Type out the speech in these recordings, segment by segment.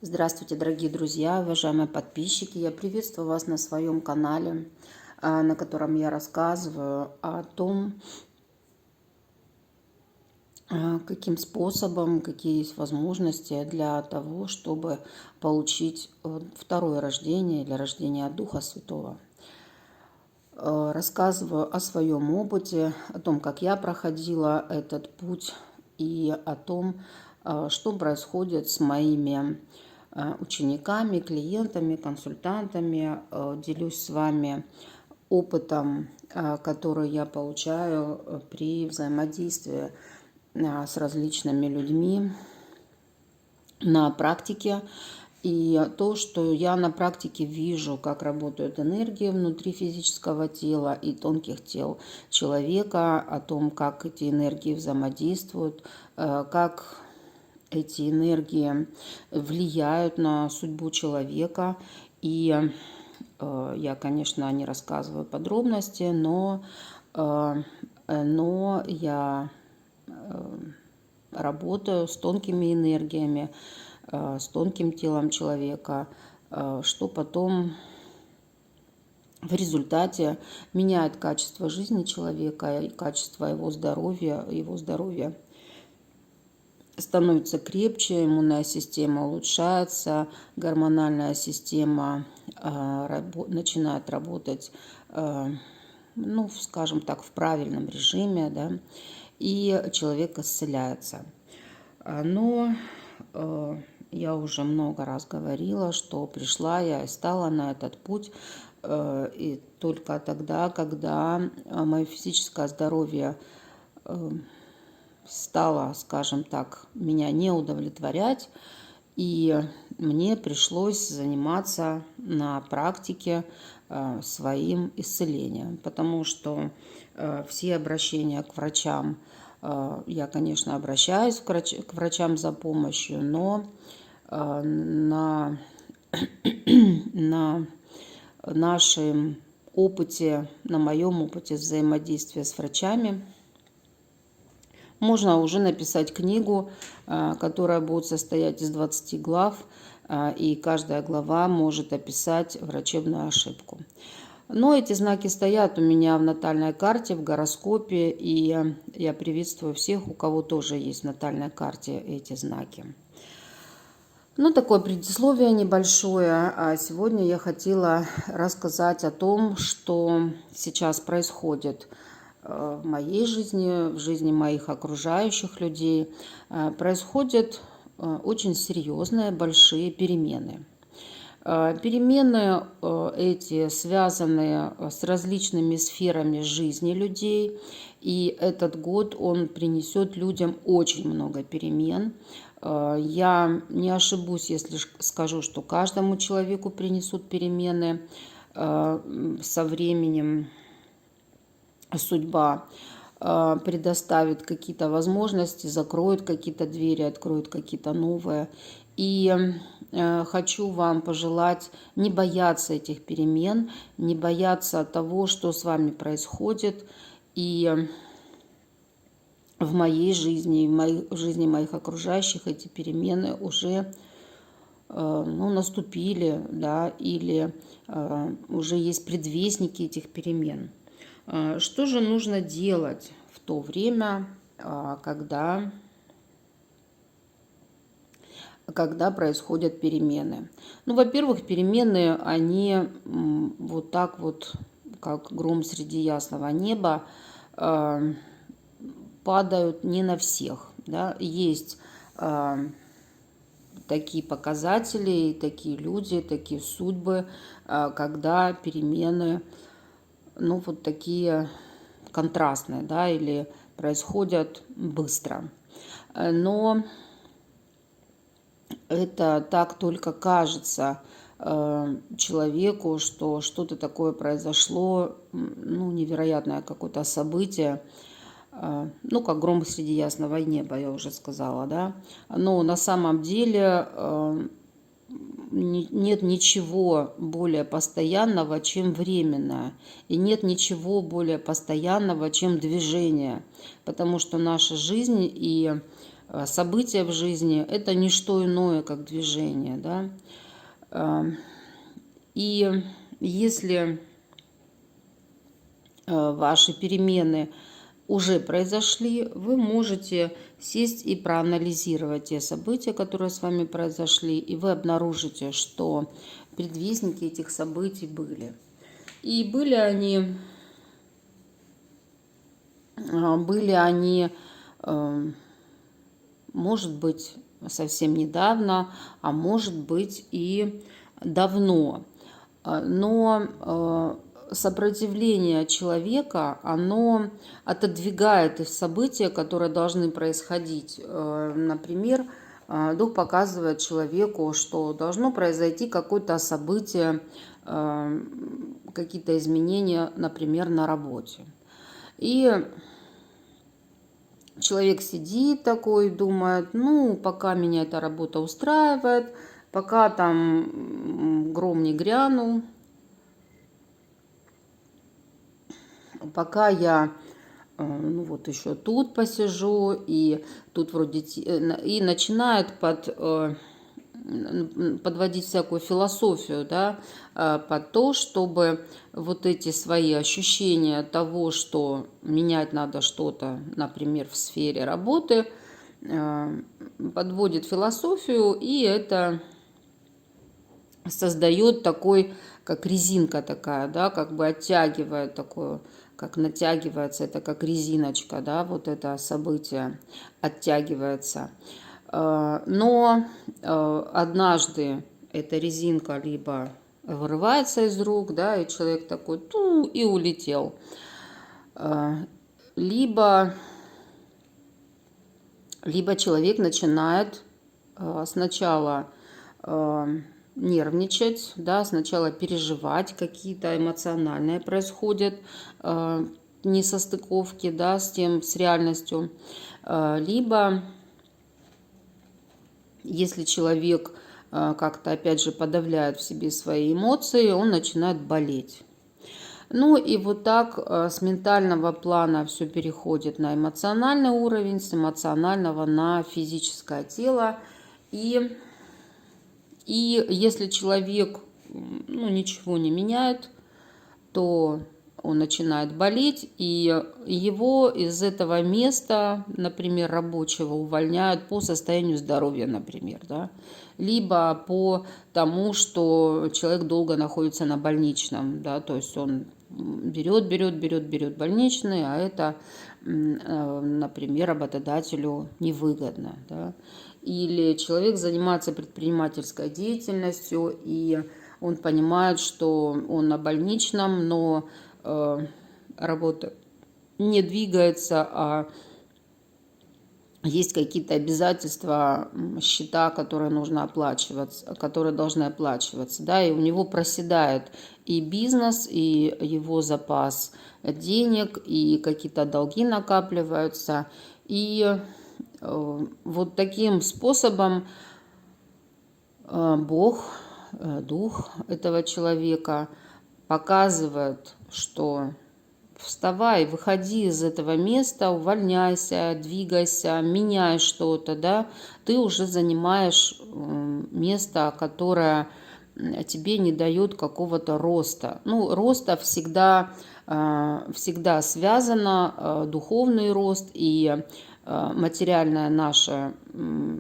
Здравствуйте, дорогие друзья, уважаемые подписчики. Я приветствую вас на своем канале, на котором я рассказываю о том, каким способом, какие есть возможности для того, чтобы получить второе рождение или рождение от Духа Святого. Рассказываю о своем опыте, о том, как я проходила этот путь и о том, что происходит с моими учениками, клиентами, консультантами. Делюсь с вами опытом, который я получаю при взаимодействии с различными людьми на практике. И то, что я на практике вижу, как работают энергии внутри физического тела и тонких тел человека, о том, как эти энергии взаимодействуют, как эти энергии влияют на судьбу человека. И я, конечно, не рассказываю подробности, но я работаю с тонкими энергиями, с тонким телом человека, что потом в результате меняет качество жизни человека и качество его здоровья. Его здоровье становится крепче, иммунная система улучшается, гормональная система начинает работать, ну, скажем так, в правильном режиме, да, и человек исцеляется. Но я уже много раз говорила, что пришла я и стала на этот путь и только тогда, когда мое физическое здоровье стало, скажем так, меня не удовлетворять, и мне пришлось заниматься на практике своим исцелением, потому что все обращения к врачам, я, конечно, обращаюсь к врачам за помощью, но на нашем опыте, на моем опыте взаимодействия с врачами, можно уже написать книгу, которая будет состоять из 20 глав, и каждая глава может описать врачебную ошибку. Но эти знаки стоят у меня в натальной карте, в гороскопе, и я приветствую всех, у кого тоже есть в натальной карте эти знаки. Ну, такое предисловие небольшое. А сегодня я хотела рассказать о том, что сейчас происходит в моей жизни, в жизни моих окружающих людей. Происходят очень серьезные, большие перемены. Перемены эти связаны с различными сферами жизни людей, и этот год он принесет людям очень много перемен. Я не ошибусь, если скажу, что каждому человеку принесут перемены со временем. Судьба предоставит какие-то возможности, закроет какие-то двери, откроет какие-то новые. И хочу вам пожелать не бояться этих перемен, не бояться того, что с вами происходит. И в моей жизни, в жизни моих окружающих эти перемены уже наступили, да, или уже есть предвестники этих перемен. Что же нужно делать в то время, когда происходят перемены? Ну, во-первых, перемены, они вот так вот, как гром среди ясного неба, падают не на всех. Да? Есть такие показатели, такие люди, такие судьбы, когда перемены, ну, вот такие контрастные, да, или происходят быстро. Но это так только кажется человеку, что что-то такое произошло, ну, невероятное какое-то событие, ну, как гром среди ясного неба, я уже сказала, да. Но на самом деле нет ничего более постоянного, чем временное. И нет ничего более постоянного, чем движение. Потому что наша жизнь и события в жизни – это не что иное, как движение, да. И если ваши перемены уже произошли, вы можете сесть и проанализировать те события, которые с вами произошли, и вы обнаружите, что предвестники этих событий были. И были они, может быть, совсем недавно, а может быть и давно. Но сопротивление человека, оно отодвигает их события, которые должны происходить. Например, дух показывает человеку, что должно произойти какое-то событие, какие-то изменения, например, на работе. И человек сидит такой, думает, ну, пока меня эта работа устраивает, пока там гром не грянул, пока я ну вот еще тут посижу, и тут вроде и начинает подводить всякую философию, да, под то, чтобы вот эти свои ощущения того, что менять надо что-то, например, в сфере работы, подводит философию, и это создает такой, как резинка такая, да, как бы оттягивает такую, как натягивается, это как резиночка, да, вот это событие оттягивается. Но однажды эта резинка либо вырывается из рук, да, и человек такой и улетел. Либо человек начинает сначала нервничать, да, сначала переживать, какие-то эмоциональные происходят несостыковки, да, с реальностью. Либо если человек как-то, опять же, подавляет в себе свои эмоции, он начинает болеть. Ну и вот так с ментального плана все переходит на эмоциональный уровень, с эмоционального на физическое тело. И если человек ничего не меняет, то он начинает болеть, и его из этого места, например, рабочего, увольняют по состоянию здоровья, например, да? Либо по тому, что человек долго находится на больничном, да? То есть он берет больничный, а это, например, работодателю невыгодно, да? Или человек занимается предпринимательской деятельностью, и он понимает, что он на больничном, но работа не двигается, а есть какие-то обязательства, счета, которые нужно оплачивать, которые должны оплачиваться, да, и у него проседает и бизнес, и его запас денег, и какие-то долги накапливаются, и вот таким способом Бог, дух этого человека показывает, что вставай, выходи из этого места, увольняйся, двигайся, меняй что-то, да, ты уже занимаешь место, которое тебе не дает какого-то роста. Ну, роста всегда связано, духовный рост и материальная наша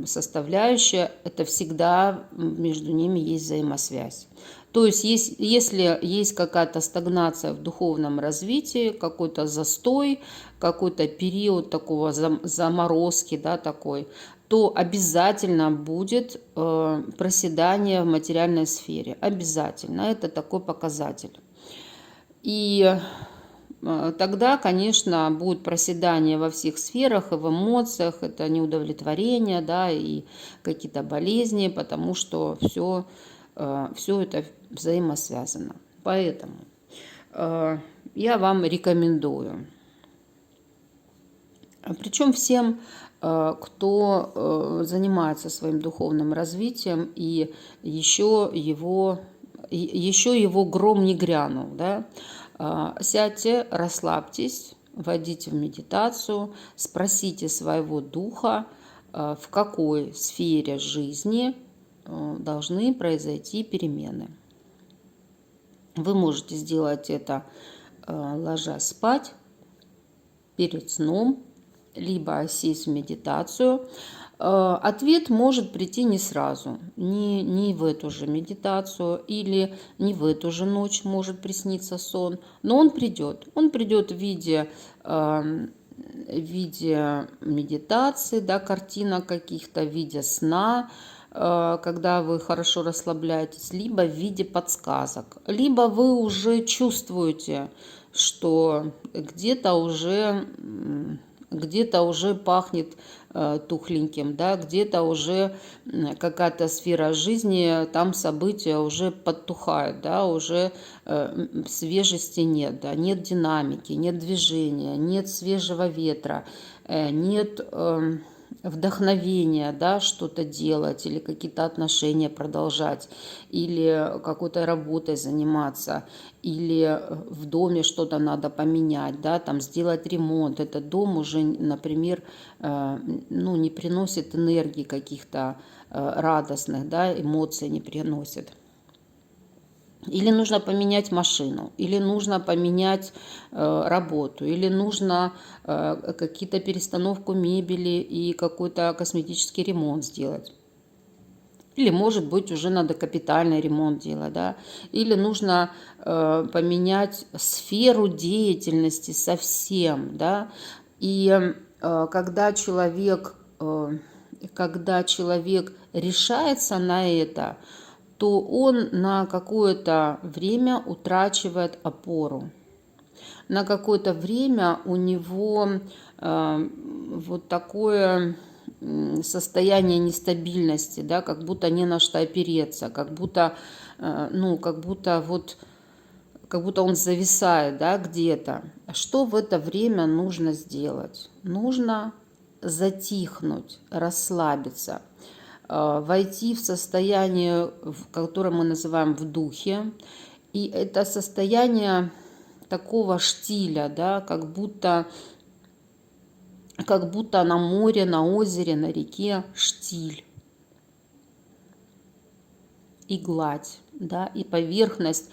составляющая, это всегда между ними есть взаимосвязь. То есть, если есть какая-то стагнация в духовном развитии, какой-то застой, какой-то период такого заморозки, да, такой, то обязательно будет проседание в материальной сфере. Обязательно. Это такой показатель. И тогда, конечно, будет проседание во всех сферах, и в эмоциях, это неудовлетворение, да, и какие-то болезни, потому что все это взаимосвязано. Поэтому я вам рекомендую. Причем всем, кто занимается своим духовным развитием, и еще его гром не грянул, да, сядьте, расслабьтесь, войдите в медитацию, спросите своего духа, в какой сфере жизни должны произойти перемены. Вы можете сделать это, ложась спать, перед сном, либо сесть в медитацию. Ответ может прийти не сразу, не в эту же медитацию или не в эту же ночь может присниться сон, но он придет. Он придет в виде медитации, да, картинок каких-то, в виде сна, когда вы хорошо расслабляетесь, либо в виде подсказок, либо вы уже чувствуете, что где-то уже пахнет тухленьким, да, где-то уже какая-то сфера жизни, там события уже подтухают, да, уже свежести нет, да, нет динамики, нет движения, нет свежего ветра, нет вдохновения, да, что-то делать или какие-то отношения продолжать, или какой-то работой заниматься, или в доме что-то надо поменять, да, там сделать ремонт. Этот дом уже, например, не приносит энергии каких-то радостных, да, эмоций не приносит. Или нужно поменять машину, или нужно поменять работу, или нужно какие-то перестановку мебели и какой-то косметический ремонт сделать. Или, может быть, уже надо капитальный ремонт делать, да? Или нужно поменять сферу деятельности совсем, да? И когда человек решается на это, то он на какое-то время утрачивает опору. На какое-то время у него вот такое состояние нестабильности, да, как будто не на что опереться, как будто он зависает, да, где-то. Что в это время нужно сделать? Нужно затихнуть, расслабиться, войти в состояние, которое мы называем в духе. И это состояние такого штиля, да, как будто на море, на озере, на реке штиль и гладь, да, и поверхность,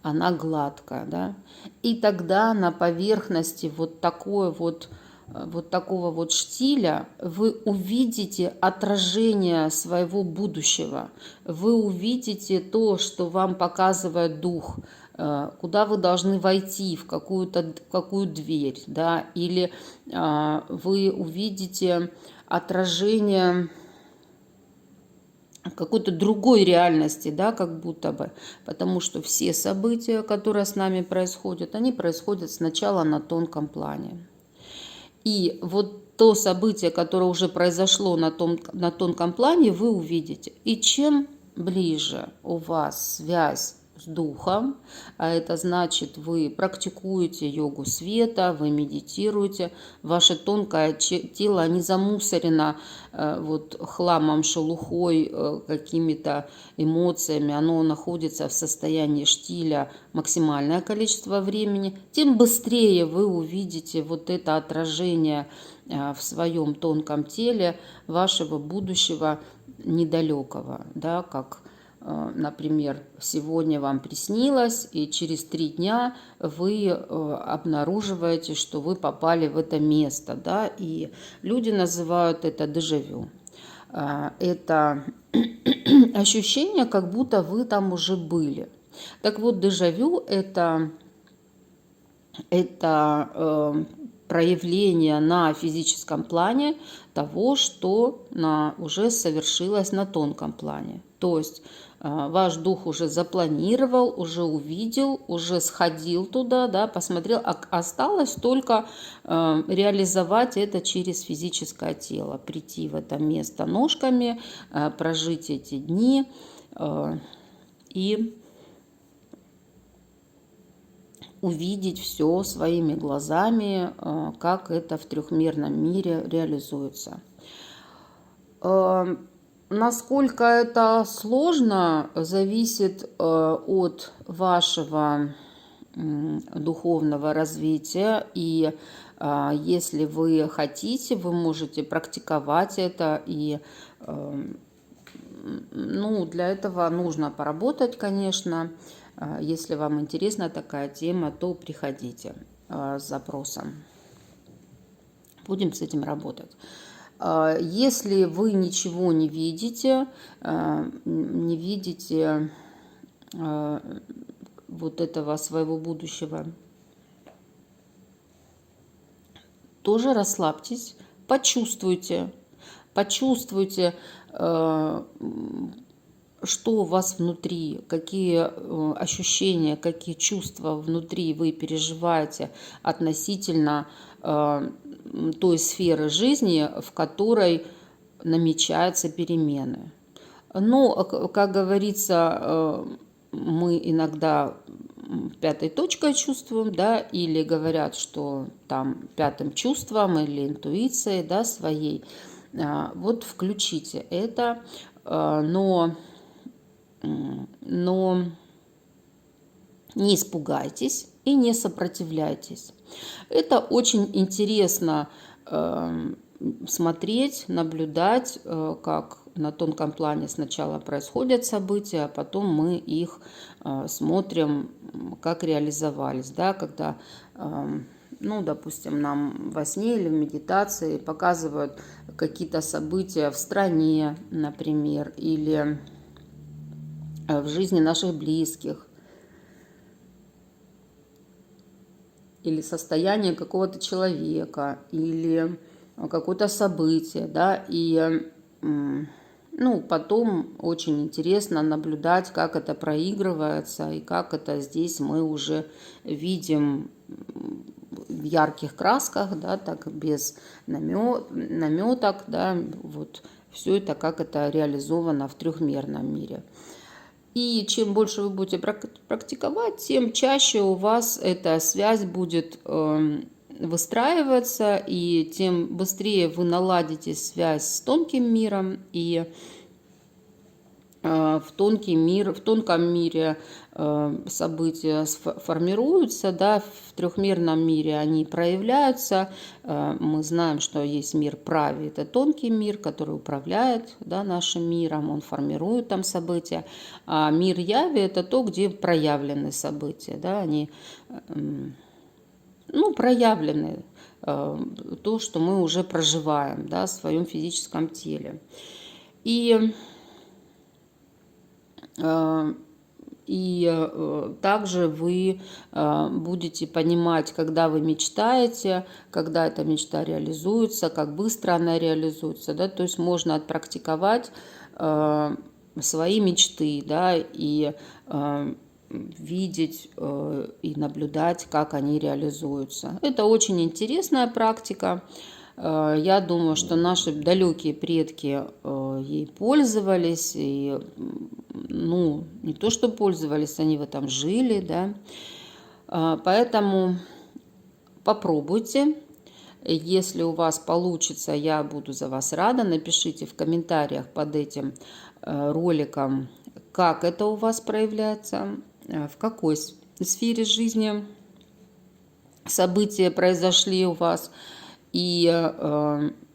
она гладкая, да, и тогда на поверхности вот такого вот штиля вы увидите отражение своего будущего, вы увидите то, что вам показывает дух, куда вы должны войти, в какую дверь, да, или вы увидите отражение какой-то другой реальности, да, как будто бы, потому что все события, которые с нами происходят, они происходят сначала на тонком плане. И вот то событие, которое уже произошло на тонком плане, вы увидите. И чем ближе у вас связь с духом, а это значит, вы практикуете йогу света, вы медитируете, ваше тонкое тело не замусорено хламом, шелухой, какими-то эмоциями, оно находится в состоянии штиля максимальное количество времени, тем быстрее вы увидите вот это отражение в своем тонком теле вашего будущего недалекого, да, как, например, сегодня вам приснилось, и через 3 дня вы обнаруживаете, что вы попали в это место, да, и люди называют это дежавю. Это ощущение, как будто вы там уже были. Так вот, дежавю – это проявление на физическом плане того, что уже совершилось на тонком плане. То есть ваш дух уже запланировал, уже увидел, уже сходил туда, да, посмотрел, осталось только реализовать это через физическое тело, прийти в это место ножками, прожить эти дни и увидеть все своими глазами, как это в трехмерном мире реализуется. Насколько это сложно, зависит от вашего духовного развития. И если вы хотите, вы можете практиковать это. И ну, для этого нужно поработать, конечно. Если вам интересна такая тема, то приходите с запросом. Будем с этим работать. Если вы ничего не видите, вот этого своего будущего, тоже расслабьтесь, почувствуйте, что у вас внутри, какие ощущения, какие чувства внутри вы переживаете относительно той сферы жизни, в которой намечаются перемены. Но, как говорится, мы иногда пятой точкой чувствуем, да, или говорят, что там пятым чувством или интуицией, да, своей. Вот включите это, но не испугайтесь и не сопротивляйтесь. Это очень интересно смотреть, наблюдать, как на тонком плане сначала происходят события, а потом мы их смотрим, как реализовались, да, когда, ну, допустим, нам во сне или в медитации показывают какие-то события в стране, например, или в жизни наших близких, или состояние какого-то человека, или какое-то событие, да, и ну, потом очень интересно наблюдать, как это проигрывается, и как это здесь мы уже видим в ярких красках, да, так без наметок, да, вот все это, как это реализовано в трехмерном мире. И чем больше вы будете практиковать, тем чаще у вас эта связь будет выстраиваться, и тем быстрее вы наладите связь с тонким миром, и в тонком мире события формируются, да, в трехмерном мире они проявляются. Мы знаем, что есть мир прави, это тонкий мир, который управляет, да, нашим миром, он формирует там события. А мир яви – это то, где проявлены события, да, они, ну, проявлены, то, что мы уже проживаем, да, в своем физическом теле. И также вы будете понимать, когда вы мечтаете, когда эта мечта реализуется, как быстро она реализуется, да, то есть можно отпрактиковать свои мечты, да, и видеть и наблюдать, как они реализуются. Это очень интересная практика. Я думаю, что наши далекие предки ей пользовались, и, ну, не то что пользовались, они в этом жили, да. Поэтому попробуйте. Если у вас получится, я буду за вас рада. Напишите в комментариях под этим роликом, как это у вас проявляется, в какой сфере жизни события произошли у вас. И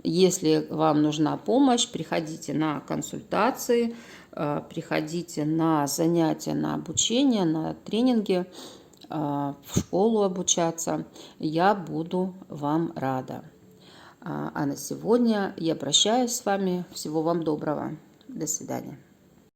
если вам нужна помощь, приходите на консультации, приходите на занятия, на обучение, на тренинги, в школу обучаться. Я буду вам рада. А на сегодня я прощаюсь с вами. Всего вам доброго. До свидания.